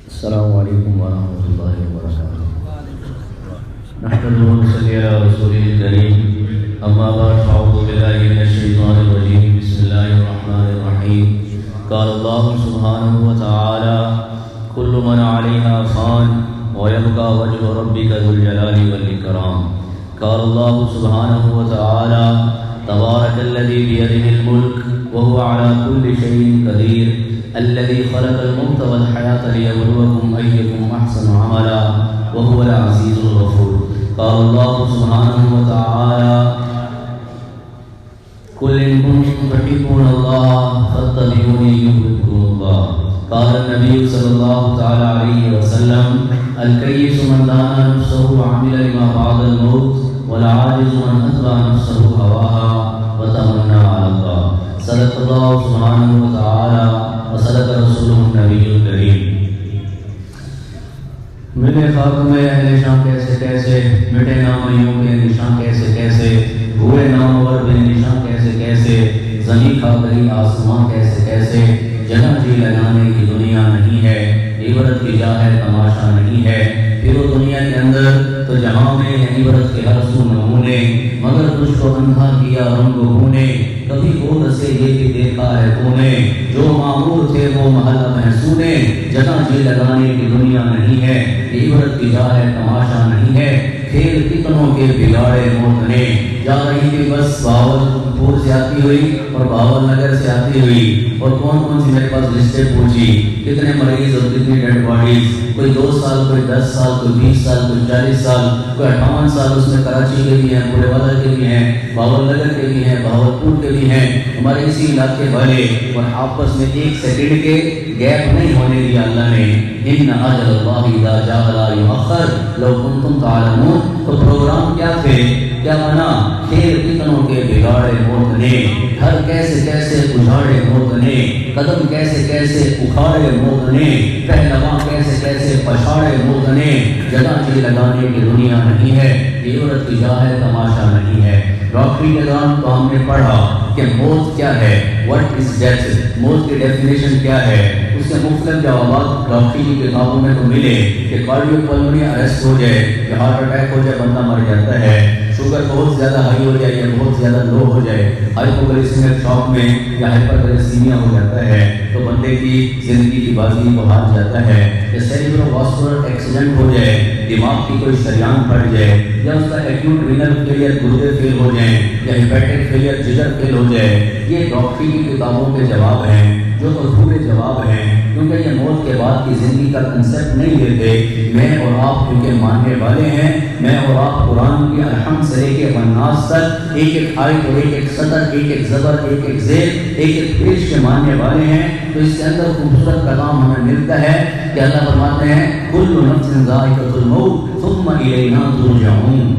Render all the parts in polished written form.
السلام علیکم ورحمۃ اللہ وبرکاتہ۔ نحمده ونصلي على رسوله الكريم، اما بعد فاعوذ باللہ من الشیطان الرجیم، بسم اللہ الرحمن الرحیم۔ قال اللہ سبحانہ وتعالی كل من عليها فان ويبقى وجه ربك ذو الجلال والإكرام۔ قال اللہ سبحانہ وتعالی تبارک الذی بیدہ الملک وهو على كل شيء قدیر الذي خلق الموت والحياة ليبلوكم أيكم أحسن عملا وهو العزيز الغفور۔ قال الله سبحانه وتعالى قل إن كنتم تحبون الله فاتبعوني يحببكم الله۔ قال النبي صلى الله تعالى عليه وسلم الكيس من دان نفسه وعمل لما بعد الموت والعاجز من أتبع نفسه هواها وتمنى على الله۔ صدق الله سبحانه وتعالى وصدق رسوله النبی الکریم۔ ملے خاتم اہل شان کیسے کیسے، مٹے ناموں کے نشان کیسے کیسے، ہوئے نامور بے نشان کیسے کیسے، زمین خاکری آسمان کیسے کیسے، جہاں جی لگانے کی دنیا نہیں ہے، عبرت کی جا ہے تماشا نہیں ہے۔ پھر وہ دنیا کے اندر تو جہاں میں عبرت کے ہر سو نمونے، مگر تجھ کو اندھا کیا رنگ بونے، کبھی گود سے یہ بھی دیکھا ہے تو نے، جو معمور تھے وہ محلہ محسونے، جگہ جی لگانے کی دنیا نہیں ہے، عبرت کی جا ہے تماشا نہیں ہے۔ کھیل کتنوں کے بگاڑے موت نے، جا رہی تھی بس باول پور سے آتی ہوئی اور باول نگر سے آتی ہوئی، اور کون کون سی میرے پاس لسٹیں پوچھی، کتنے مریض اور کتنی ڈیڈ باڈیز، کوئی 2 سال، کوئی 10 سال، کوئی 20 سال، کوئی 40 سال، کوئی 58 سال، اس میں کراچی کے بھی ہیں، پورے والا کے بھی ہیں، باول نگر کے بھی ہیں، بہاولپور کے بھی ہیں، ہمارے اسی علاقے والے، اور آپس میں 1 سیکنڈ کے گیپ نہیں ہونے دیا اللہ نے۔ ان اجل اللہ اذا جاء لا یؤخر لو کنتم تعلمون۔ تو پروگرام کیا تھے، کیا بنا؟ کھیل کتنوں کے بگاڑے موت نے، گھر کیسے کیسے اجاڑے موت نے، قدم کیسے کیسے اکھاڑے موت نے، پہلواں کیسے کیسے پچھاڑے موت نے، جگہ جی لگانے کی دنیا نہیں ہے، عبرت کی جا ہے تماشا نہیں ہے۔ ڈاکٹری کے دوران تو ہم نے پڑھا کہ موت کیا ہے، واٹ از ڈیتھ، موت کی ڈیفینیشن کیا ہے، اس کے مختلف جوابات ڈاکٹری کی کتابوں میں تو ملے کہ کارڈیو پلمونری اریسٹ ہو جائے، کہ ہارٹ اٹیک ہو جائے، بندہ مر جاتا ہے، شوگر بہت زیادہ ہائی ہو جائے یا بہت زیادہ لو ہو جائے، ہائپوگلیسیمک شوک میں یا ہائپرگلیسیمیا ہو جاتا ہے تو بندے کی زندگی کی بازی کو ہار جاتا ہے، یا سیریبرو واسکولر ایکسیڈنٹ ہو جائے، دماغ کی کوئی شریان پھٹ جائے، یا اس کا ایکیوٹ رینل فیلئر، گردے فیل ہو جائیں، یا ہیپیٹک فیلئر، جگر فیل ہو جائے۔ یہ ڈاکٹری کی کتابوں کے جواب ہیں جو ادھورے جواب ہیں، کیونکہ یہ موت کے بعد کی زندگی کا کنسیپٹ نہیں دیتے۔ میں اور آپ کیونکہ ماننے والے ہیں، میں اور آپ قرآن کی الحمد سے لے کے والناس تک ایک ایک آیت اور ایک ایک سطر، ایک ایک زبر، ایک ایک زیر، ایک ایک پیش کے ماننے والے ہیں، تو اس کے اندر خوبصورت کلام ہمیں ملتا ہے کہ اللہ فرماتے ہیں کل نفس ذائقۃ الموت ثم الینا ترجعون۔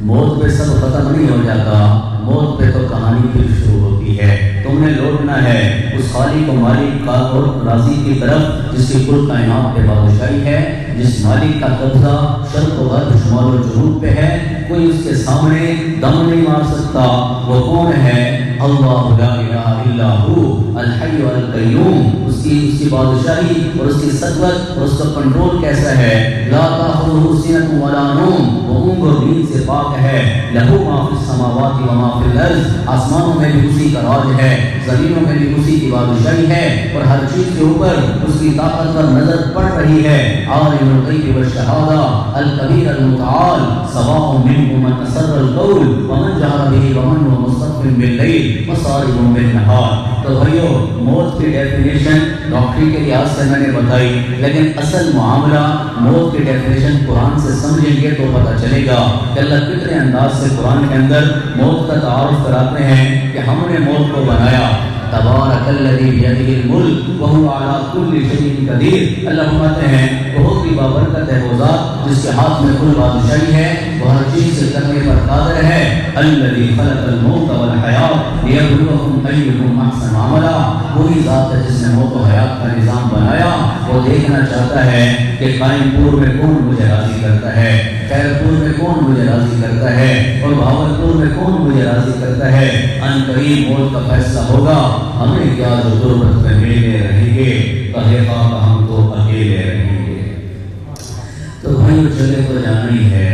موت پہ سب ختم نہیں ہو جاتا، موت پہ تو کہانی پھر شروع ہوتی ہے۔ تم نے لوٹنا ہے اس خالق و مالک کا اور راضی کی طرف جس کی کل کائنات پہ بادشاہی ہے، جس مالک کا قبضہ شرق و غرب شمال و جنوب پہ ہے، کوئی اس کے سامنے دم نہیں مار سکتا۔ وہ کون ہے؟ اللہ لا الہ الا ہو الحی القیوم۔ اس کی بادشاہی اور اس کی سطوت اور اس کا کنٹرول کیسا ہے؟ لا تأخذہ سنۃ ولا نوم، وہ اونگ اور نیند سے پاک ہے۔ لہ ما فی السماوات و ما فی الارض، آسمانوں میں بھی اسی کا راج ہے، زمینوں میں بھی اسی کی بادشاہی ہے، اور ہر چیز کے اوپر اس کی طاقت پر نظر پڑ رہی ہے۔ عالم الغیب والشہادہ الکبیر المتعال سواء منکم من اسر القول ومن جہر به ومن هو مستخف باللیل وسارب بالنہار۔ تو بھائیو، موت کی ڈیفینیشن ڈاکٹری کے لحاظ سے میں نے بتائی، لیکن اصل معاملہ موت کی ڈیفینیشن قرآن سے سمجھیں گے تو پتہ چلے گا کہ اللہ کتنے انداز سے قرآن کے اندر موت کا تعارف کراتے ہیں کہ ہم نے موت کو بنایا۔ تبارک الذی بیدہ الملک وہو علی کل شیء قدیر۔ اللہ فرماتے ہیں بہت ہی بابرکت ہے وہ ذات جس کے ہاتھ میں کل بادشاہی ہے، وہ ہر چیز سے کرنے پر قادر ہے۔ الذی خلق الموت والحیات لیبلوکم ایکم احسن عملا۔ وہی ذات ہے جس نے موت و حیات کا نظام بنایا، وہ دیکھنا چاہتا ہے کہ قائم پور میں کون مجھے راضی کرتا ہے، خیر پور میں کون مجھے راضی کرتا ہے، اور بھاولپور میں کون مجھے راضی کرتا ہے۔ ان قریب موت کا فیصلہ ہوگا، ہمیں کیا جو غربت میں میلے رہیں گے، کہے خاک ہم تو اکیلے رہیں گے۔ تو بھائیو چلے تو جانا ہی ہے،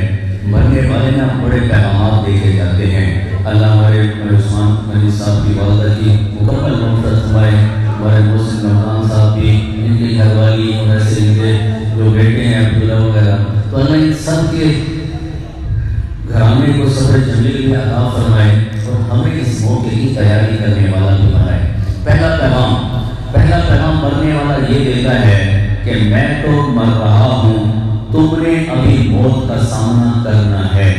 مرنے والے نا بڑے پیغامات دے کے جاتے ہیں۔ اللہ ہمارے عثمان غنی صاحب کی والدہ کی مکمل مغفرت فرمائے، ہمارے محسن رمضان صاحب بھی، ان کی گھر والی اور ایسے ان کے جو بیٹے ہیں عبداللہ وغیرہ، تو اللہ ان سب کے گھرانے کو صبر جمیل بھی عطا فرمائے اور ہمیں اس موقع کی تیاری کرنے والا بھی بنائے۔ پہلا پیغام مرنے والا یہ دیتا ہے کہ میں تو مر رہا ہوں، تم نے ابھی موت کا سامنا کرنا ہے۔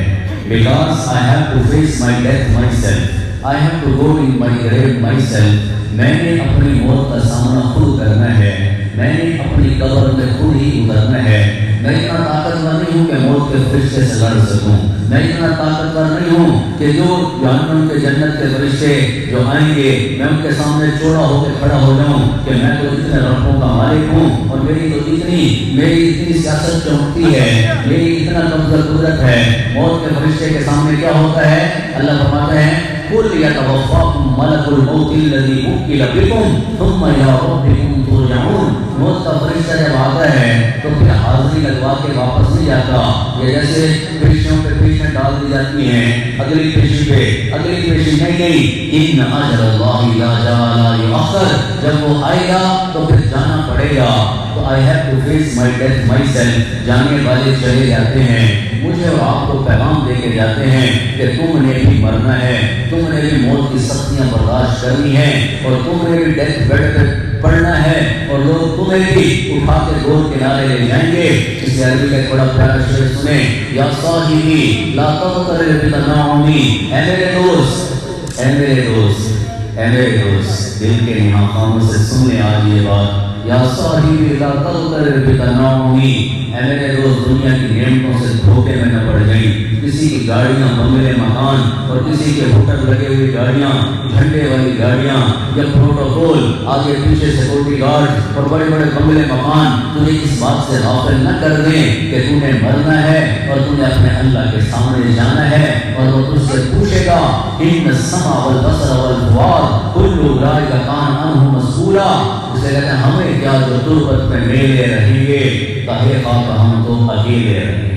Because I have to face my death myself, I have to go in my grave myself۔ میں نے اپنی موت کا سامنا خود کرنا ہے، میں نے اپنی قبر میں خود ہی اترنا ہے۔ میں اتنا طاقتور نہیں ہوں کہ موت کے فرشتے سے لڑ سکوں، میں اتنا طاقتور نہیں ہوں کہ جو جہنم کے جنت کے فرشتے جو آئیں گے میں ان کے سامنے چوڑا ہو کے کھڑا ہو جاؤں کہ میں تو اتنے ربوں کا مالک ہوں اور میری اتنی سیاست چمکتی ہے، میری اتنا کمزور قدرت ہے۔ موت کے فرشتے کے سامنے کیا ہوتا ہے؟ اللہ فرماتا ہے قُلْ يَتَوَفَّاكُمْ مَلَكُ الْمَوْتِ الَّذِي وُكِّلَ بِكُمْ ثُمَّ إِلَىٰ رَبِّكُمْ تُرْجَعُونَ۔ موت کا فرشتہ جب آتا ہے تو پھر حاضری لگوا کے واپس نہیں جاتا، یہ جیسے پیشیوں پہ پیشیں ڈال دی جاتی ہیں، اگلی پیشی نہیں گئی۔ ان اجل اللہ لا جاء لا یؤخر، جب وہ آئے گا تو پھر جانا پڑے گا۔ تو I have to face my death myself۔ جانے والے چلے جاتے ہیں، مجھے اور آپ کو پیغام دے کے جاتے ہیں کہ تم نے بھی مرنا ہے، تم نے بھی موت کی سختیاں برداشت کرنی ہے، اور تم نے بھی ڈیتھ بیڈ پہ پڑھنا ہے، اور لوگ تمہیں بھی اٹھا کے گول کنارے لے جائیں گے۔ اس عربی کا ایک بڑا پیارا شعر سنیں، یا صاحبی لا تغترر بتنعمی، اے میرے دوست، اے میرے دوست، اے میرے دوست، دل کے نہاں خاموں سے سن لیں آج یہ بات۔ یا صاحبی لا تغترر بتنعمی، اے میرے دوست، دنیا کی نعمتوں سے دھوکے میں نہ پڑ جائیں۔ کسی کی گاڑیاں، بنگلے، مکان، اور کسی کے ہوٹل لگے ہوئی گاڑیاں، جھنڈے والی گاڑیاں، یا پروٹوکول، آگے پیچھے سیکورٹی گارڈ اور بڑے بڑے بنگلے، مکان تجھے اس بات سے غافل نہ کر دیں کہ تم نے مرنا ہے اور تم نے اپنے اللہ کے سامنے جانا ہے، اور وہ تجھ سے پوچھے گا ان السمع والبصر والفؤاد کل اولئک کان عنہ مسئولا۔ اسے کہتے ہیں ہمیں کیا جو تربت میں میلے رہیں گے، کہے خاک ہم تو اکیلے رہیں گے۔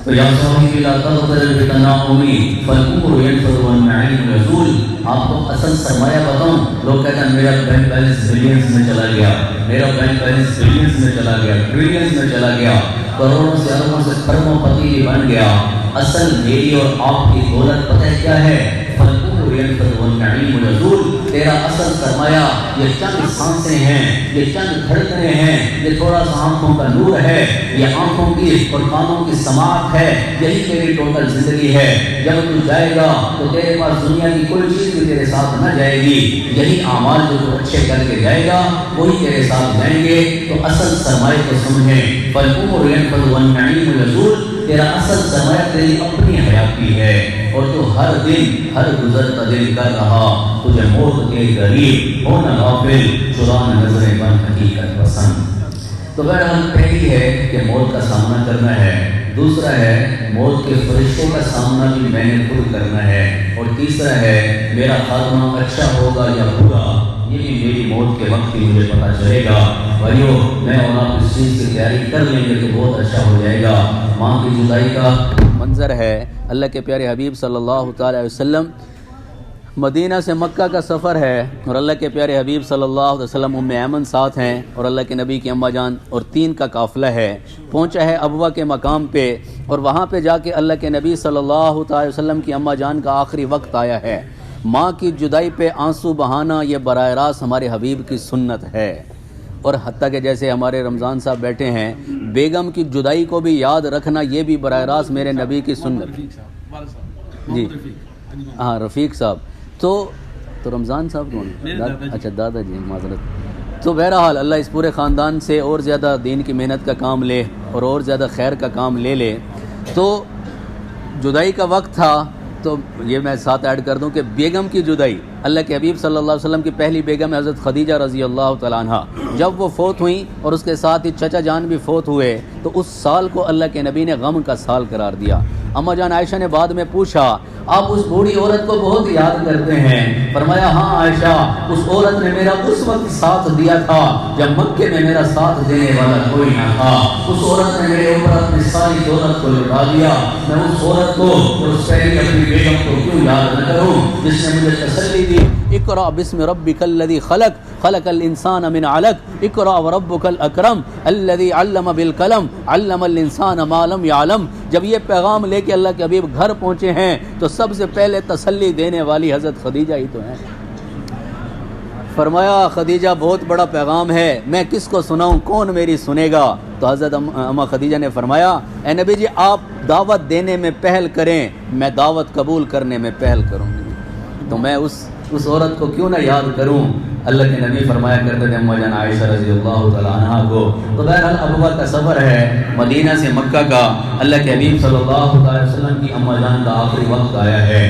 تو یا صاحبی لا تغترر بتنعمی فالعمر ينفد والنعیم یزول۔ آپ کو اصل سرمایہ بتاؤں، لوگ کہتے ہیں میرا بینک بیلنس بلینز میں چلا گیا، میرا بینک بیلنس بلینز میں چلا گیا، ٹریلینز میں چلا گیا، کروڑوں سے اربوں سے کھربوں پتی بن گیا۔ اصل میری اور آپ کی دولت پتہ ہے کیا ہے؟ فالعمر ينفد والنعیم یزول۔ تیرا اصل سرمایہ یہ چند سانسیں ہیں، یہ چند دھڑکنیں ہیں، یہ تھوڑا سا آنکھوں کا نور ہے، یہ آنکھوں کی اور کانوں کی سماعت ہے، یہی تیری ٹوٹل زندگی ہے۔ جب تو جائے گا تو تیرے پاس دنیا کی کوئی چیز بھی تیرے ساتھ نہ جائے گی، یہی اعمال جو تو اچھے کر کے جائے گا وہی تیرے ساتھ جائیں گے۔ تو اصل سرمایہ کو سمجھیں، فالعمر ينفد والنعیم یزول۔ تیرا اصل سرمایہ تیری اپنی حیاتی ہے، اور تو ہر دن ہر گزرتا دن کر رہا تجھے موت کے قریب، ہونا غافل چرانا نظریں بن حقیقت پسند۔ تو بہرحال پہلی ہے کہ موت کا سامنا کرنا ہے، دوسرا ہے موت کے فرشتوں کا سامنا بھی میں نے خود کرنا ہے، اور تیسرا ہے میرا خاتمہ اچھا ہوگا یا برا یہ بھی میری موت کے وقت ہی مجھے پتہ چلے گا۔ بھائیو میں اور آپ اس چیز کی تیاری کر لیں گے تو بہت اچھا ہو جائے گا۔ ماں کی جدائی کا منظر ہے، اللہ کے پیارے حبیب صلی اللہ تعالی علیہ وسلم، مدینہ سے مکہ کا سفر ہے، اور اللہ کے پیارے حبیب صلی اللہ علیہ وسلم ام ایمن ساتھ ہیں، اور اللہ کے نبی کی اماں جان، اور 3 کا قافلہ ہے۔ پہنچا ہے ابوا کے مقام پہ، اور وہاں پہ جا کے اللہ کے نبی صلی اللہ تعالی وسلم کی اماں جان کا آخری وقت آیا ہے۔ ماں کی جدائی پہ آنسو بہانا یہ براہ راست ہمارے حبیب کی سنت ہے، اور حتیٰ کہ جیسے ہمارے رمضان صاحب بیٹھے ہیں، بیگم کی جدائی کو بھی یاد رکھنا یہ بھی براہ راست میرے نبی کی سنت۔ جی ہاں رفیق صاحب، تو رمضان صاحب کون؟ اچھا دادا جی، معذرت۔ تو بہرحال اللہ اس پورے خاندان سے اور زیادہ دین کی محنت کا کام لے اور زیادہ خیر کا کام لے۔ تو جدائی کا وقت تھا، تو یہ میں ساتھ ایڈ کر دوں کہ بیگم کی جدائی، اللہ کے حبیب صلی اللہ علیہ وسلم کی پہلی بیگم حضرت خدیجہ رضی اللہ تعالیٰ عنہ، جب وہ فوت ہوئیں اور اس کے ساتھ ہی چچا جان بھی فوت ہوئے تو اس سال کو اللہ کے نبی نے غم کا سال قرار دیا۔ اما جان عائشہ نے بعد میں پوچھا آپ اس بوڑھی عورت کو بہت یاد کرتے ہیں؟ فرمایا ہاں عائشہ، اس عورت نے میرا اس وقت ساتھ دیا تھا جب مکے میں میرا ساتھ دینے والا کوئی نہ تھا۔ اس عورت نے میرے اوپر اپنی ساری دولت کو لٹا دیا، میں اس عورت کو اور اس پہلی اپنی بیگم کو کیوں یاد نہ کروں جس نے مجھے تسلی دی۔ اقرأ بسم ربک الذی خلق خلق الانسان من علق اقرأ وربک الاکرم الذی علم بالقلم علم الانسان ما لم یعلم۔ جب یہ پیغام لے کے اللہ کے حبیب گھر پہنچے ہیں تو سب سے پہلے تسلی دینے والی حضرت خدیجہ ہی تو ہیں۔ فرمایا خدیجہ بہت بڑا پیغام ہے، میں کس کو سناؤں، کون میری سنے گا؟ تو حضرت اما خدیجہ نے فرمایا اے نبی جی آپ دعوت دینے میں پہل کریں، میں دعوت قبول کرنے میں پہل کروں گی۔ تو میں اس عورت کو کیوں نہ یاد کروں؟ اللہ کے نبی فرمایا کرتے تھے اما جان عائشہ رضی اللہ تعالیٰ عنہ کو۔ تو بہرحال ابوا کا سفر ہے مدینہ سے مکہ کا، اللہ کے حبیب صلی اللہ علیہ وسلم کی اما جان کا آخری وقت آیا ہے۔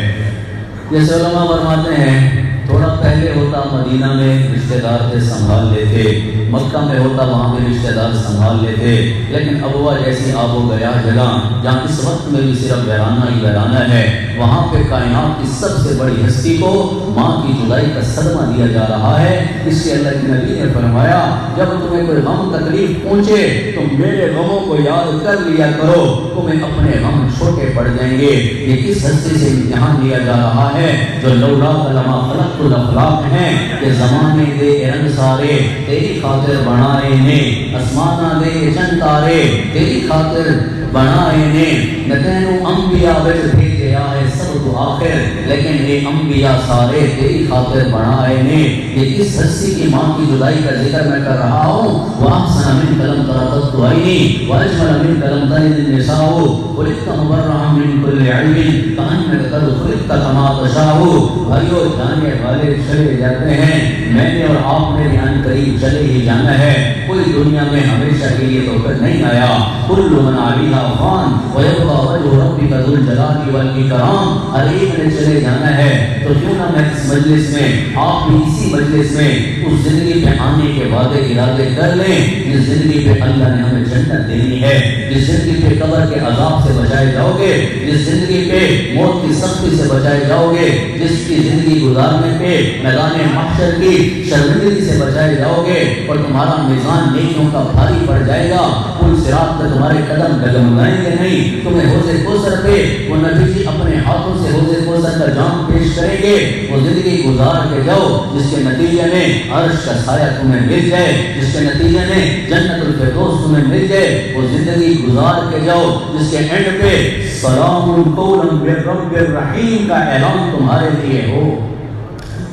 جیسے علماء فرماتے ہیں تھوڑا پہلے ہوتا مدینہ میں رشتہ دار تھے سنبھال لیتے، مکہ میں ہوتا وہاں بھی رشتہ دار سنبھال لیتے، لیکن ابوا جیسی آب و گیا جگہ جہاں اس وقت میں بھی صرف ویرانہ ہی ویرانہ ہے، وہاں پہ کائنات کی سب سے بڑی ہستی کو ماں کی جدائی کا صدمہ دیا جا رہا ہے۔ اس لیے اللہ کے نبی نے فرمایا جب تمہیں کوئی غم تکلیف پہنچے تو میرے غموں کو یاد کر لیا کرو، تمہیں اپنے غم چھوٹے پڑ جائیں گے۔ یہ کس ہستی سے امتحان لیا جا رہا ہے جو لولا لما خلق الافلاق ہیں کہ زمانے دے رنگ سارے تیری خاطر بنائے نے، آسمانہ دے چند تارے تیری خاطر بنائے نے، نہ تینوں انبیاء وچ بھیجے آئے سب تو آخر لیکن یہ انبیاء سارے تیری خاطر بنائے نے۔ یہ کس ہستی کی ماں کی جدائی کا ذکر میں کر رہا ہوں۔ وَأَحْسَنَ مِنْكَ لَمْ تَرَ قَطُّ عَيْنِي وَأَجْمَلَ مِنْكَ لَمْ تَلِدِ النِّسَاءُ خُلِقْتَ مُبَرَّأً مِنْ كُلِّ عَيْبٍ كَأَنَّكَ قَدْ خُلِقْتَ كَمَا تَشَاءُ۔ بھائیو جانے والے چلے جاتے ہیں، میں نے اور آپ نے بھی ان قریب چلے ہی جانا ہے، کوئی دنیا میں ہمیشہ کے لیے تو پھر نہیں آیا۔ كُلُّ مَنْ عَلَيْهَا فَانٍ وَيَبْقَى وَجْهُ رَبِّكَ ذُو الْجَلَالِ وَالْإِكْرَامِ۔ ہر ایک نے چلے جانا ہے، تو کیوں نہ میں اس مجلس میں آپ بھی اسی مجلس میں اس زندگی پہ آنے کے وعدے ارادے کر لیں جس زندگی پہ اللہ نے ہمیں جنت دینی ہے، جس زندگی پہ قبر کے عذاب سے بچائے جاؤ گے، جس زندگی پہ موت کی سختی سے بچائے جاؤ گے، جس کی زندگی گزارنے پہ میدان محشر کی شرمندگی سے بچائے جاؤ گے اور تمہارا میزان نیکیوں کا بھاری پڑ جائے گا۔ پل صراط پہ تمہارے قدم ڈگمگائیں گے نہیں، تمہیں حوض کوثر پہ وہ نبی جی اپنے ہاتھوں سے حوض کوثر کا جام پیش کریں گے۔ وہ زندگی گزار کے جاؤ جس کے نتیجے میں عرش کا سایہ تمہیں مل جائے، جس کے نتیجے میں جنت الفردوس تمہیں مل جائے۔ وہ زندگی گزار کے جاؤ جس کے اینڈ پہ سلام قولا من رب الرحیم کا اعلان تمہارے لیے ہو۔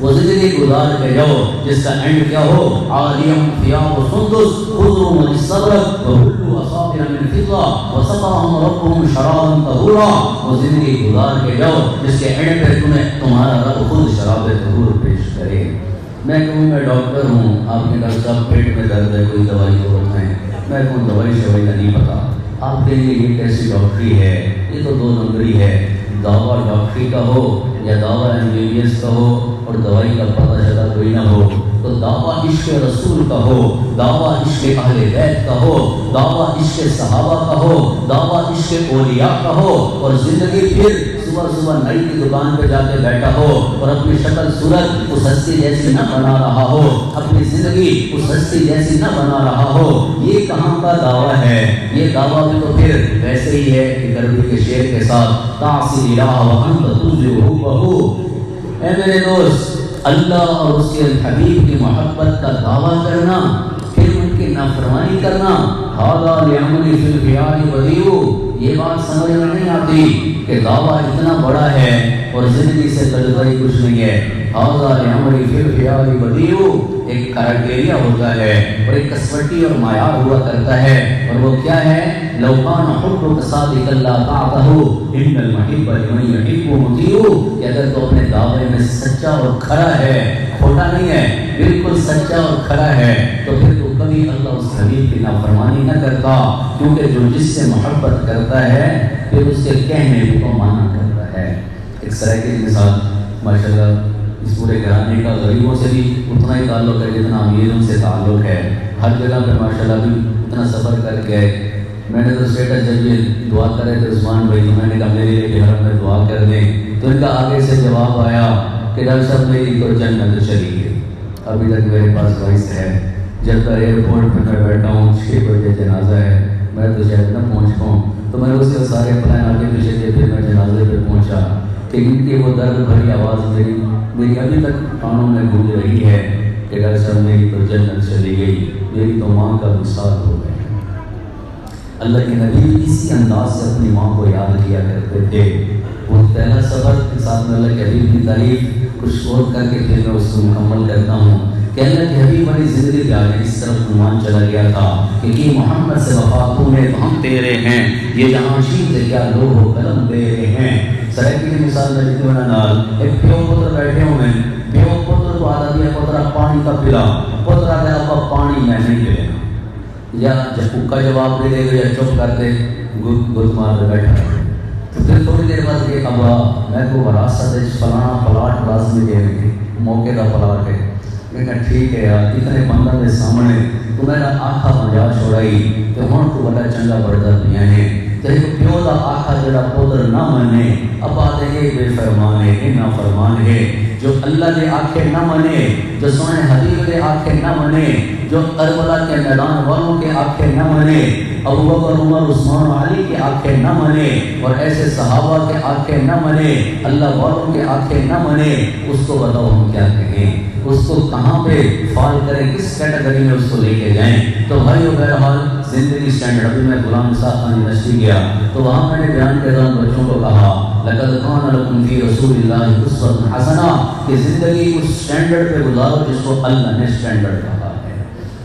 وہ زندگی گزار کے جاؤ جس کا اینڈ کیا ہو، عالیم ثیاب سندس خضر من استبرق وحلوا اصابع من فضة وسقاهم ربهم شرابا طهورا۔ وہ زندگی گزار کے جاؤ جس کے اینڈ پہ تمہیں تمہارا رب خود شراب طہور پیش کرے۔ میں کہوں میں ڈاکٹر ہوں، آپ کے ڈاکٹر صاحب پیٹ میں درد ہے کوئی دوائی ضرورت ہے، میں کہوں دوائی شوائی کا نہیں پتا، آپ کے لیے یہ کیسی ڈاکٹری ہے، یہ تو دو نمبری ہے، دعویٰ ڈاکٹری کا ہو یا دعویٰ MBBS کا ہو اور دوائی کا پتہ چلا کوئی نہ ہو، تو دعویٰ عشق رسول کا ہو، دعویٰ عشق اہل بیت کا ہو، دعویٰ عشق صحابہ کا ہو، دعویٰ عشق اولیاء کا ہو، اور زندگی پھر صبح صبح نئی کی دکان پہ جا کے بیٹھا ہو اور اپنی شکل صورت اس ہستی جیسی نہ بنا رہا ہو، اپنی زندگی اس ہستی جیسی نہ بنا رہا ہو، یہ کہاں کا دعویٰ ہے؟ یہ دعویٰ بھی تو پھر ویسے ہی ہے کہ گرمی کے شعر کے ساتھ تعصی الہ وانت تظہر حبہ۔ اے میرے دوست، اللہ اور اس کے حبیب کی محبت کا دعویٰ کرنا پھر ان کی نافرمانی کرنا، ھذا لعمل فی الخیال بدیع، یہ بات سمجھ میں نہیں آتی کہ دعویٰ اتنا بڑا ہے اور زندگی سے قدر کچھ نہیں ہے۔ ھذا لعمل فی الخیال بدیع ایک کرائٹیریا ہوتا ہے اور ایک کسوٹی اور معیار ہوا کرتا ہے، اور وہ کیا ہے؟ لو کان حبک صادقا لا طاعتہ ان المحب لمن یحب مطیع، کہ اگر تو اپنے دعوے میں سچا اور کھرا ہے، کھوٹا نہیں ہے، بالکل سچا اور کھرا ہے، تو پھر تو کبھی اللہ اس حبیب کی نافرمانی نہ کرتا، کیونکہ جو جس سے محبت کرتا ہے پھر اس کے کہنے کو مانا کرتا ہے۔ ایک سرائے کے ساتھ ماشاءاللہ اس پورے گھرانے کا غریبوں سے بھی اتنا ہی تعلق ہے جتنا امیروں سے تعلق ہے. ہر جگہ پہ ماشاءاللہ بھی اتنا سفر کر کے میں نے تو اسٹیٹس جب یہ دعا کرے تھے عثمان بھائی تو میں نے کہا میرے لیے گھر میں دعا کر دیں تو ان کا آگے سے جواب آیا کہ ڈاکٹر صاحب میری تو جنت چلی گئی. ابھی تک میرے پاس وائس ہے. جب تک ایئرپورٹ پہ میں بیٹھا ہوں 6 بجے جنازہ ہے میں تو شاید نہ پہنچ پاؤں تو میں نے اس کے سارے پلان آگے پیچھے تھے. پھر میں جنازے پہ پہنچا کہ ان کی وہ درد بھری آواز میری ابھی تک کانوں میں گونج رہی ہے کہ ڈاکٹر صاحب میری تو جنت چلی گئی, میری تو ماں کا وصال ہو گیا. اللہ کے نبی اسی انداز سے اپنی ماں کو یاد کیا کرتے تھے. وہ پہلا سفر کے ساتھ میں اللہ کے حبیب کی تعریف کچھ سوچ کر کے پھر میں اس کو مکمل کرتا ہوں کہ اللہ کے حبیب والی زندگی پہ آگے اس طرف گمان چلا گیا تھا کہ محمد سے وفا تو میں ہم تیرے ہیں, یہ جہاں شیر سے کیا لوگ ہو قلم تیرے ہیں. سرائکی کی مثال میں جتنے بنا نال ایک پیو پتر بیٹھے ہوئے ہیں, پیو پتر کو آدھا دیا پترا پانی کا پلا, پترا دیا ابا پانی میں نہیں پلے, یا جب کا جواب دے دے گا یا چپ کر دے گت مار بیٹھا. تو پھر تھوڑی دیر بعد کہ ابا میں کو وراثت فلانا پلاٹ راز میں دے رہے موقع کا پلاٹ ہے. میں کہا ٹھیک ہے یار اتنے بندہ کے سامنے تو میں نے آنکھا بجا چھوڑائی تو ہوں تو بڑا چنگا بڑھتا دیا ہے. تو پیو کا آنکھا جڑا پودر نہ منے ابا دے بے فرمان ہے نا فرمان ہے. جو اللہ کے آنکھیں نہ منے, جو سونے حبیب کے آنکھیں نہ منے, جو کربلا کے میدان والوں کے آنکھیں نہ منے, ابو بکر عمر عثمان و علی کے آنکھیں نہ منے, اور ایسے صحابہ کے آنکھیں نہ منے, اللہ والوں کے آنکھیں نہ منے, اس کو بتاؤ ہم کیا کہیں, اس کو کہاں پہ فال کریں, کس کیٹیگری میں اس کو لے کے جائیں. تو بھائی بہرحال زندگی اسٹینڈرڈ. ابھی میں غلام نثار خان یونیورسٹی گیا تو وہاں میں نے بیان کے دوران بچوں کو کہا لقد کان لکم فی رسول اللہ اسوۃ حسنہ, کہ زندگی اس اسٹینڈرڈ پہ گزارو جس کو اللہ نے اسٹینڈرڈ کہا ہے.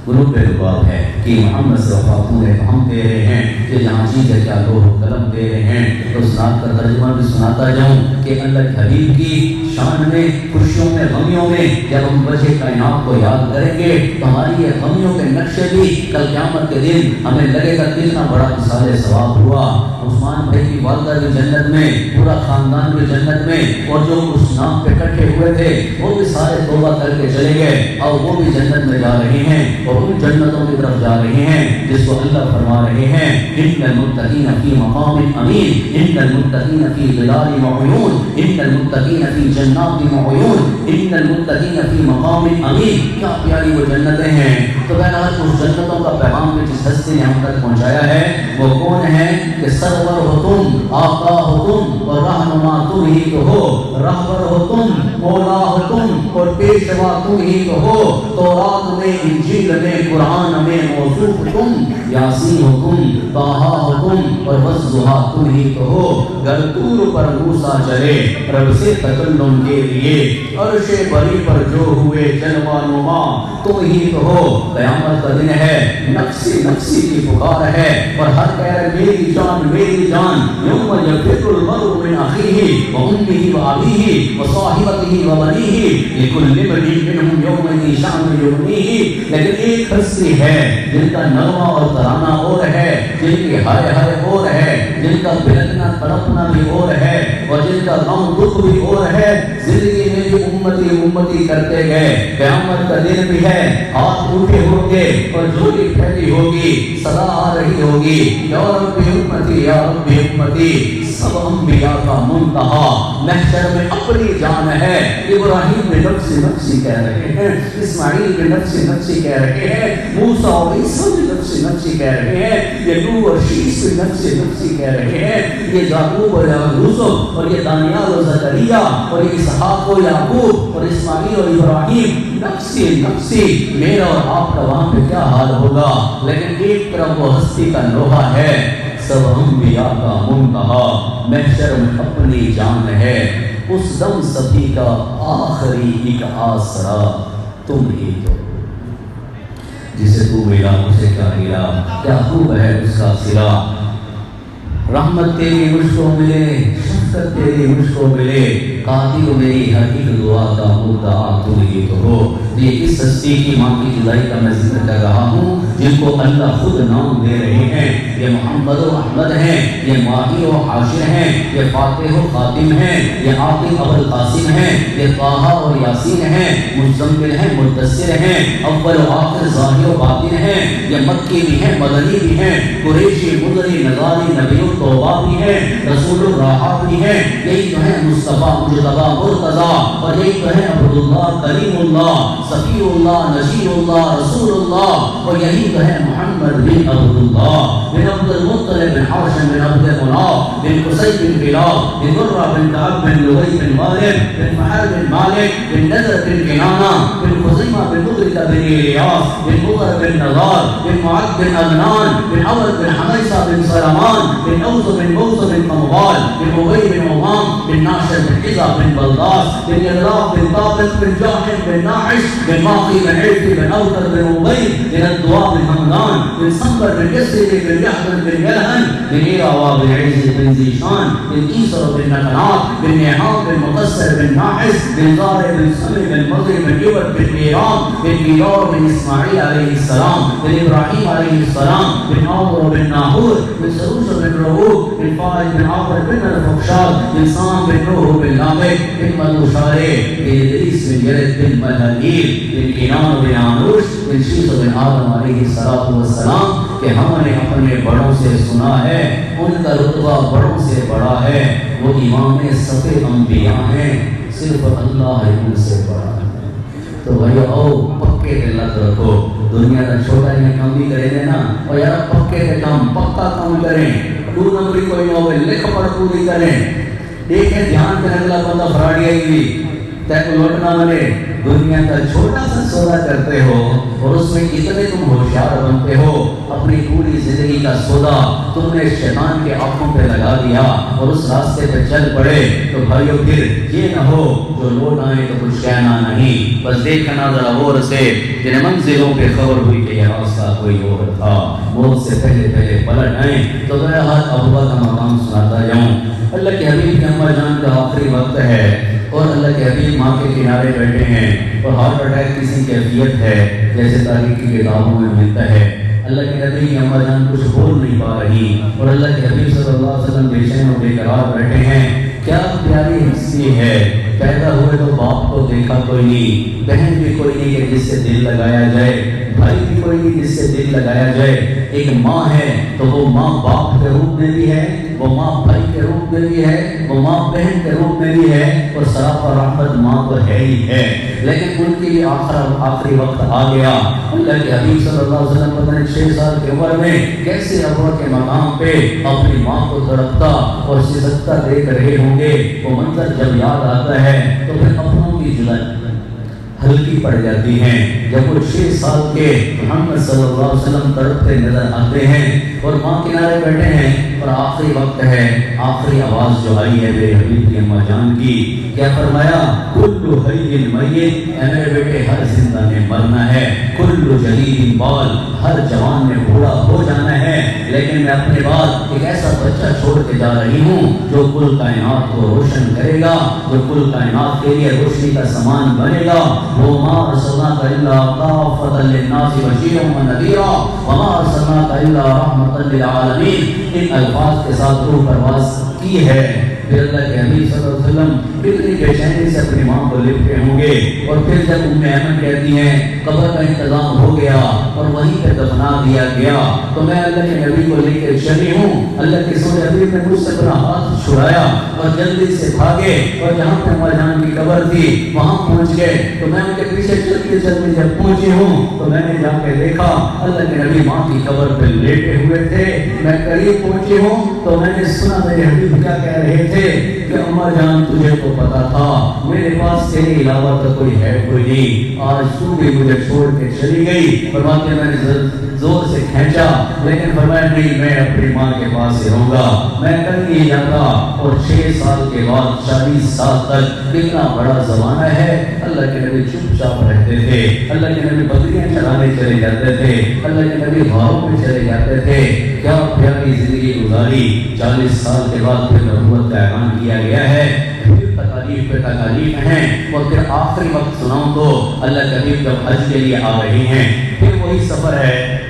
گروپ پہ جواب ہے کہ محمد سے وفا ہے ہم دے رہے ہیں کہ جہاں چیز ہے کیا لوہ قلم دے رہے ہیں. تو اس رات کا ترجمہ بھی سناتا جاؤں کہ اللہ کے حبیب کی شان میں خوشیوں میں غمیوں میں جب ہم وجہ کائنات کو یاد کریں گے تو ہماری یہ غمیوں کے نقشے بھی کل قیامت کے دن ہمیں لگے گا کتنا بڑا مثال ثواب ہوا. عثمان بھائی کی والدہ بھی جنت میں, پورا خاندان بھی جنت میں, اور جو اس نام پہ اکٹھے ہوئے تھے وہ بھی سارے توبہ کر کے چلے گئے اور وہ بھی جنت میں جا رہے ہیں اور ان جنتوں کی طرف جا رہے ہیں جس کو اللہ فرما رہے ہیں ان المتقین فی مقام امین, ان المتقین فی ظلال وعیون, ان المتقین فی جنات وعیون, ان المتقین فی مقام امین. کیا پیاری وہ جنتیں ہیں. تو بہرحال اس جنتوں کا پیغام جس ہستی نے ہم تک پہنچایا ہے وہ کون ہے کہ سرور ہو تم, آقا ہو تم, اور رہنما تم ہی تو ہو, رہبر ہو تم, مولا ہو تم, اور پیشوا تم ہی تو ہو. تورات میں, انجیل میں, قرآن میں موصوف تم, یاسین ہو تم, طٰہٰ ہو تم, اور والضحیٰ تم ہی تو ہو. گر طور پر موسیٰ چلے رب سے تکلم کے لیے, عرش بری پر جو ہوئے جلوہ نما تم ہی تو ہو. قیامت کا دن ہے, نفسی نفسی کی پکار ہے, اور ہر کہہ رہے میری جان میری جان. یوم یفر المرء من اخیہ وامہ وابیہ وصاحبتہ وبنیہ لکل امرئ منہم یومئذ شأن یغنیہ. لیکن ایک ہستی ہے جن کا نغمہ اور ترانہ اور ہے, جن کی ہائے ہائے اور ہے, جن کا بلکنا تڑپنا بھی اور ہے, اور جن کا غم دکھ بھی اور ہے. زندگی میں بھی امتی امتی کرتے گئے. قیامت کا دن بھی ہے, ہاتھ اٹھے ہوں گے اور جھولی پھیلی ہوگی, صدا آ رہی ہوگی یا رب امتی یا رب امتی. سب انبیاء کا منتہا محشر میں اپنی جان ہے. ابراہیم بھی نفسی نفسی کہہ رہے ہیں, اسماعیل بھی نفسی نفسی کہہ رہے ہیں, موسیٰ اور عیسیٰ بھی نفسی نفسی کہہ رہے ہیں, یہ نوح اور شیس بھی نفسی نفسی کہہ رہے ہیں, یہ یعقوب اور یوسف, اور یہ دانیال اور زکریا, اور یہ اسحاق اور یعقوب, اور اسماعیل اور ابراہیم نفسی نفسی. میرا اور آپ کا وہاں پہ کیا حال ہوگا. لیکن ایک طرف وہ ہستی کا لوہا ہے, سب انبیاء کا منتہا محشر میں اپنی جان ہے. اس دم سبھی کا آخری ایک آسرا تم ہی تو, جسے تو ملا اسے کیا ملا, کیا خوب ہے اس کا سرا. رحمت تیری مجھ کو ملے, شفقت تیری مجھ کو ملے, قاتل میری ہر ایک دعا کا مدعا تم ہی تو ہو. یہ اس ہستی کی ماں کی جدائی کا میں ذکر کر رہا ہوں جن جن کو اللہ خود نام دے رہے ہیں، یہ محمد و احمد ہیں، یہ ماہی و حاشر ہیں، یہ فاتح و خاتم ہیں، یہ عاقب ابو القاسم ہیں، یہ طٰہٰ اور یاسین ہیں، مزمل ہیں، مدثر ہیں، اول و آخر ظاہر و باطن ہیں، یہ مکی بھی ہیں، مدنی بھی ہیں، قریشی، مدنی، نظاری، نبی التوبہ بھی ہیں، رسول الراحہ بھی ہیں، یہی تو ہے مصطفیٰ مجتبیٰ مرتضیٰ، اور یہی تو ہے عبداللہ کلیم اللہ صفی اللہ نجی اللہ رسول اللہ، اور یہی تو ہے محمد بن عبداللہ بن عبد المطلب بن ہاشم بن عبد مناف بن قصی بن کلاب بن مرہ بن کعب بن لؤی بن غالب بن فہر بن مالک بن نضر بن کنانہ بن خزیمہ بن مدرکہ بن الیاس بن مغر بن نضار بن معد بن عدنان بن عمر بن حمیصہ بن سلمان بن اوس بن موس بن قموال بن ابی بن عوام بن ناشر بن حزا بن بلداس بن یغلاف بن طابق بن جاحم بن ناحش بن ماقی بن عرفی بن اوتر بن ابی بن الدواء بن حمدان بن صنبر بن يسري بن يحزن بن يلهن بن إيراوى بن عز بن زيشان بن إيسر بن نقناط بن نعام بن مقصر بن ناحس بن زار بن سمي بن مضي بن يبر بن ميرام بن ميرار بن إسماعيل عليه السلام بن إبراهيم عليه السلام بن عمر بن ناهور بن سروش بن رؤوب بن فارج بن عمر بن الفخشاد بن سام بن نوح بن لامك بن مدوشاري بن إدريس بن يرد بن ملهليل بن كنان بن عنوش بن شيخ بن آدم عليه الصلاة والسلام کہ ہم نے اپنے بڑوں سے سنا ہے ان کا رتبہ بڑوں سے بڑا ہے، وہ امام صف انبیاء ہیں، صرف اللہ ان سے بڑا ہے۔ تو بھائی آؤ پکے تے لگ رکھو، دنیا کا چھوٹا ہی کام بھی کرے گے نا، اور یار پکے تے کام پکا کام کریں، 2 نمبری کوئی نہ ہوئے لکھ پڑھ پوری کریں، دیکھیں دھیان سے اگلا بندہ فراڈی آئی ہوئی تے کو لوٹنا ملے۔ دنیا کا چھوٹا سا سودا کرتے ہو اور اس میں اتنے تم ہوشیار بنتے ہو، اپنی پوری زندگی کا سودا تم نے شیطان کے آنکھوں پہ لگا دیا اور اس راستے پہ چل پڑے، تو بھائیو پھر یہ نہ ہو جو لوٹ آئے تو کچھ کہنا نہیں، بس دیکھنا ذرا غور سے جنہیں منزلوں پہ خبر ہوئی کہ یہ راستہ کوئی اور تھا، موت سے پہلے پہلے پلٹ آئیں۔ تو میں ہر ابوا کا مقام سناتا جاؤں۔ اللہ کے حبیب کے اماں جان کا آخری وقت ہے اور اللہ کے حبیب ماں کے کنارے بیٹھے ہیں اور ہارٹ اٹیک کسی کیفیت ہے جیسے تاریخ کی کتابوں میں ملتا ہے۔ اللہ کے حبیب کی اماں جان کچھ بول نہیں پا رہی اور اللہ کے حبیب صلی اللہ علیہ وسلم بے چین اور بے قرار بیٹھے ہیں۔ کیا پیاری ہستی ہے، پیدا ہوئے تو باپ کو دیکھا کوئی نہیں، بہن بھی کوئی نہیں کہ جس سے دل لگایا جائے، بھائی بھی کوئی نہیں جس سے دل لگایا جائے۔ ایک ماں ہے تو وہ ماں باپ کے روپ میں بھی ہے، وہ ماں بھائی کے روپ میں بھی ہے، وہ ماں بہن کے روپ میں بھی ہے، اور سراپا رحمت ماں تو ہے ہی ہے، لیکن ان کے لیے آخری وقت آ گیا۔ اللہ کے حبیب صلی اللہ علیہ وسلم پتہ نہیں 6 سال کی عمر میں کیسے ابوا کے مقام پہ اپنی ماں کو تڑپتا اور سسکتا دیکھ رہے ہوں گے۔ وہ منظر جب یاد آتا ہے تو پھر اپنوں کی جلن ہلکی پڑ جاتی ہیں۔ جب وہ 6 سال کے محمد صلی اللہ علیہ وسلم تڑپتے نظر آتے ہیں اور ماں کنارے بیٹھے ہیں اور آخری وقت ہے، آخری آواز جو آئی ہے میرے حبیب کی اماں جان کی، کیا فرمایا؟ کل حی میت، اے میرے بیٹے ہر زندہ نے مرنا ہے، کل جدید بال، ہر جوان نے بوڑھا ہو جانا ہے، لیکن میں اپنے بعد ایک ایسا بچہ چھوڑ کے جا رہی ہوں جو کل کائنات کو روشن کرے گا، جو کل کائنات کے لیے روشنی کا سامان بنے گا۔ وما ارسلناک الا کافۃ للناس بشیرا ونذیرا وما ارسلناک الا رحمۃ للعالمین۔ ان الفاظ کے ساتھ روح پرواز کی ہے۔ پھر اللہ کے حبیب صلی اللہ علیہ وسلم کتنی بے چینی سے اپنی ماں کو لپٹے ہوں گے، اور پھر جب ام ایمن کہتی ہیں قبر کا انتظام ہو گیا اور وہیں پہ دفنا دیا گیا، تو میں اللہ کے نبی کو لے کے چلی ہوں۔ اللہ کے سونے حبیب نے مجھ سے اپنا ہاتھ چھڑایا اور جلدی سے بھاگے، اور جہاں پہ اماں جان کی قبر تھی وہاں پہنچ گئے، تو میں ان کے پیچھے چلتے چلتے جب پہنچی ہوں تو میں نے جا کے دیکھا اللہ کے نبی ماں کی قبر پہ لیٹے ہوئے تھے۔ میں قریب پہنچی ہوں تو میں نے سنا میرے حبیب کیا کہہ رہے تھے کہ اماں جان تجھے تو پتا تھا میرے پاس تیرے علاوہ تو کوئی ہے کوئی نہیں، آج تو بھی مجھے چھوڑ کے چلی گئی۔ فرماتے میں نے زور سے کھینچا، لیکن فرمایا نہیں، میں اپنی ماں کے پاس ہی رہوں گا، میں کل نہیں جاتا۔ اور 6 سال کے بعد 40 سال تک کتنا بڑا زمانہ ہے، اللہ کے نبی چپ چاپ رہتے تھے، اللہ کے نبی بکریاں چرانے چلے جاتے تھے، اللہ کے نبی غاروں میں چلے جاتے تھے۔ کیا پیاری زندگی گزاری، 40 سال کے بعد پھر نبوت کا اعلان کیا گیا ہے، پھر تکالیف پہ تکالیف ہیں، اور پھر آخری وقت سناؤں تو اللہ کے حبیب جب حج کے لیے آ رہی ہیں، پھر وہی سفر ہے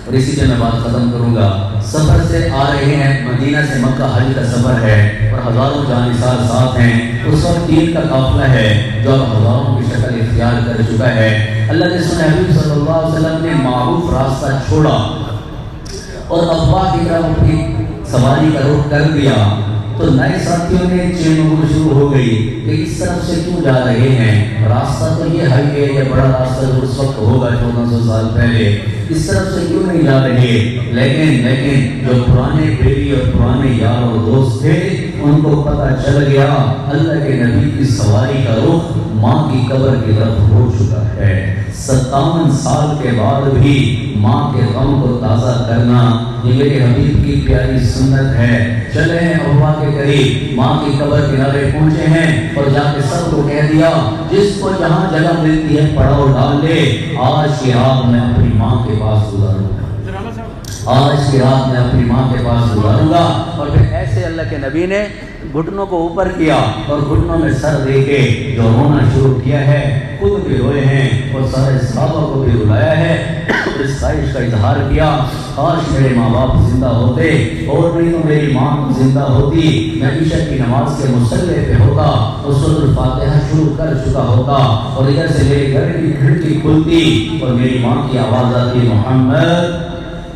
اور اسی پہ میں بات ختم کروں گا. سفر سے آ رہے ہیں, مدینہ سے مکہ حج کا سفر ہے اور ہزاروں جانثار ساتھ ہیں. اس وقت تین کا قافلہ ہے جو اب ہزاروں کی شکل اختیار کر چکا ہے. اللہ کے سنے حبیب صلی اللہ علیہ وسلم نے معروف راستہ چھوڑا اور افواہ کی طرف اپنی سواری کا رخ کر دیا. تو نئے ساتھیوں نے چین شروع ہو گئی کہ اس طرف سے کیوں جا رہے ہیں, راستہ تو یہ ہائی وے یا بڑا راستہ جو اس وقت ہوگا 1400 سال پہلے, اس طرف سے کیوں نہیں جا رہے. لیکن جو پرانے بیوی اور پرانے یار اور دوست تھے ان کو پتہ چل گیا اللہ کے نبی کی سواری کا رخ ماں کی قبر کی طرف ہو چکا ہے. 57 سال کے بعد بھی ماں کے غم کو تازہ کرنا یہ میرے حبیب کی پیاری سنت ہے. چلے ہیں ابا کے قریب, ماں کی قبر کنارے پہنچے ہیں اور جا کے سب کو کہہ دیا جس کو جہاں جگہ ملتی ہے پڑاؤ ڈال لے, آج کی رات میں اپنی ماں کے پاس گزاروں گا, آج کی رات میں اپنی ماں کے پاس گزاروں گا. اور پھر ایسے اللہ کے نبی نے گھٹنوں کو اوپر کیا اور گھٹنوں میں سر دے کے جو رونا شروع کیا ہے, خود بھی روئے ہیں اور سارے صحابہ کو بھی رلایا ہے اور اس خواہش کا اظہار کیا کاش میرے ماں باپ زندہ ہوتے اور نہیں تو میری ماں زندہ ہوتی, میں عشاء کی نماز کے مصلی پہ ہوتا اور سورۃ الفاتحہ شروع کر چکا ہوتا اور ادھر سے میرے گھر کی کھڑکی کھلتی اور میری ماں کی آواز آتی محمد,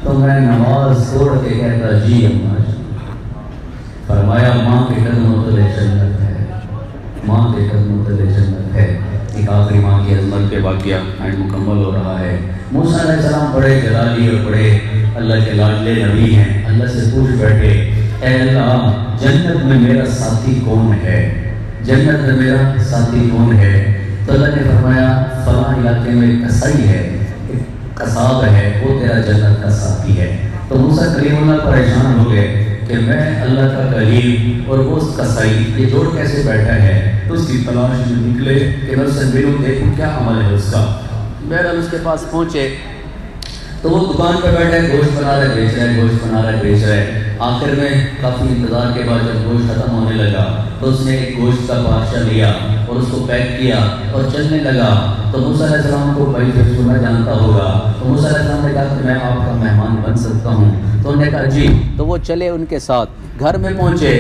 تو میں نماز چھوڑ کے کہتا جی اماں. فرمایا ماں کے قدموں تلے جنت ہے, ماں کے قدموں تلے جنت ہے. ایک آخری ماں کی عظمت پہ واقعہ مکمل ہو رہا ہے. موسیٰ علیہ السلام بڑے جلالی اور بڑے اللہ کے لاڈلے نبی ہیں. اللہ سے پوچھ بیٹھے اے اللہ جنت میں میرا ساتھی کون ہے, جنت میں میرا ساتھی کون ہے. تو اللہ نے فرمایا فلاں علاقے میں ایک کسائی ہے, ایک قصاب ہے, وہ تیرا جنت کا ساتھی ہے. تو موسیٰ کلیم اللہ پریشان ہو گئے کہ میں اللہ کا کلیم اور وہ کسائی یہ جوڑ کیسے بیٹھا ہے. تو اس کی تلاش میں نکلے کہ میں اس سے ملوں دیکھوں کیا عمل ہے اس کا. بہرحال اس کے پاس پہنچے تو وہ دکان پہ بیٹھے گوشت بنا رہے بیچ رہے, گوشت بنا رہے بیچ رہے. آخر میں کافی انتظار کے بعد جب گوشت ختم ہونے لگا تو اس نے ایک گوشت کا بادشاہ لیا اور اس کو پیک کیا اور چلنے لگا. تو موسیٰ علیہ السلام کو بھائی پھر سننا جانتا ہوگا, تو موسیٰ علیہ السلام نے کہا کہ میں آپ کا مہمان بن سکتا ہوں. تو انہوں نے کہا جی. تو وہ چلے ان کے ساتھ, گھر میں پہنچے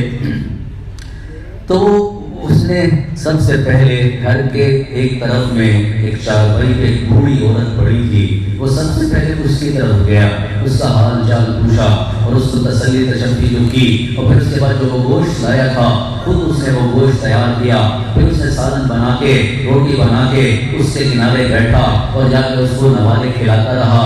تو اس نے سب سے پہلے گھر کے ایک طرف میں ایک چارپائی پہ ایک بوڑھی عورت پڑی تھی, وہ سب سے پہلے اس کی طرف گیا, اس کا حال چال پوچھا اور اس کو تسلی تشفی جو کی. اور پھر اس کے بعد جو وہ گوشت لایا تھا خود اس نے وہ گوشت تیار کیا, پھر اس نے سالن بنا کے روٹی بنا کے اس کے کنارے بیٹھا اور جا کے اس کو نوالے کھلاتا رہا.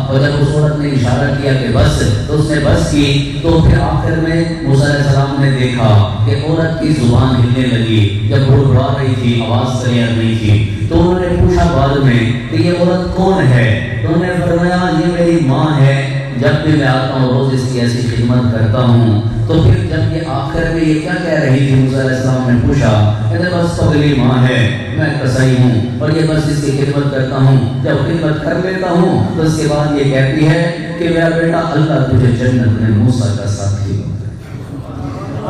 اور جب اس عورت نے اشارہ کیا کہ بس, تو اس نے بس کی. تو پھر آخر میں موسیٰ علیہ السلام نے دیکھا کہ عورت کی زبان ہلنے لگی, جب بڑبڑا رہی تھی آواز کلیئر نہیں تھی. تو انہوں نے پوچھا بعد میں کہ یہ عورت کون ہے. تو انہوں نے فرمایا یہ میری ماں ہے, جب بھی میں آتا ہوں روز اس کی ایسی خدمت کرتا ہوں. تو پھر جب یہ آخر میں یہ کیا کہہ رہی تھی موسیٰ علیہ السلام نے پوچھا, کہتے بس پگلی ماں ہے, میں کسائی ہوں اور یہ بس اس کی خدمت کرتا ہوں. جب خدمت کر لیتا ہوں تو اس کے بعد یہ کہتی ہے کہ میرا بیٹا اللہ تجھے جنت میں موسیٰ کا ساتھی ہو.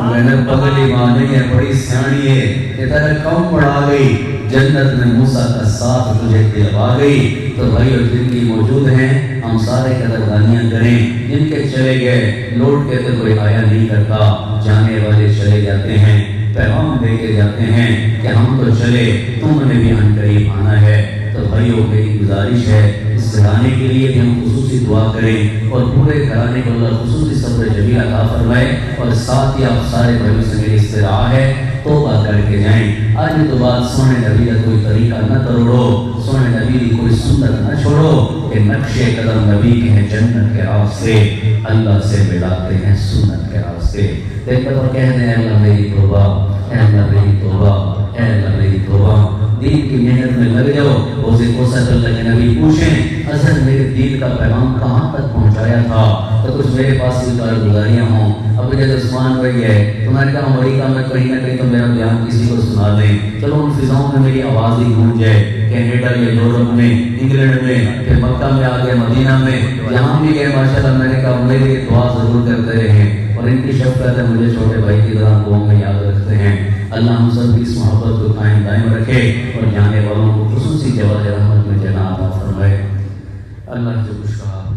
میں نے پگلی ماں نہیں ہے, بڑی سیاਣੀ ہے, یہ تیرا کم پڑا گئی, جنت میں موسیٰ کا ساتھ تجھے دلوا گئی. تو بھائی اور جن کی موجود ہیں ہم سارے قدردانیاں کریں, جن کے چلے گئے لوٹ کے تو کوئی آیا نہیں کرتا, جانے والے چلے جاتے ہیں, پیغام دے کے جاتے ہیں کہ ہم تو چلے, تم نے بھی ان قریب آنا ہے. تو بھائیوں میری گزارش ہے اس گھرانے کے لیے بھی ہم خصوصی دعا کریں اور پورے گھرانے کو اللہ خصوصی صبر جمیل عطا فرمائے. اور ساتھ ہی آپ سارے بھائیوں سے میری استدعا ہے توبہ کر کے جائیں. آج تو بات سونے نبی کا کوئی طریقہ نہ توڑو, سونے نبی کی کوئی سنت نہ چھوڑو کہ نقشے قدم نبی کے ہیں جنت کے راستے, اللہ سے ملاتے ہیں سنت کے راستے. دیکھ کر کہہ دیں اللہ میری توبہ, اے اللہ میری توبہ, اے اللہ میری توبہ. دین کی محنت میں لگ جاؤ. روزے کو صلی اللہ کے نبی پوچھیں اصل میرے دین کا پیغام کہاں تک پہنچایا تھا, تو کچھ میرے پاس بھی کارگزاریاں ہوں. اب جب عثمان بھائی ہے تو میں نے کہا امریکہ میں کہیں نہ کہیں تو میرا بیان کسی کو سنا دیں, چلو ان فضاؤں میں میری آواز ہی گونج جائے. کینیڈا یا یورپ میں, انگلینڈ میں, پھر مکہ میں آ گئے, مدینہ میں, جہاں بھی گئے ماشاءاللہ میں نے کہا میرے لیے دعا ضرور کرتے رہیں اور ان کی شفقت ہے مجھے چھوٹے بھائی کی طرح دعاؤں میں یاد رکھتے ہیں. اللہ ہم سب کی اس محبت کو قائم دائم رکھے اور جانے والوں کو خصوصی جواز رحمت میں جنات عطا فرمائے. اللہ جو کچھ کہا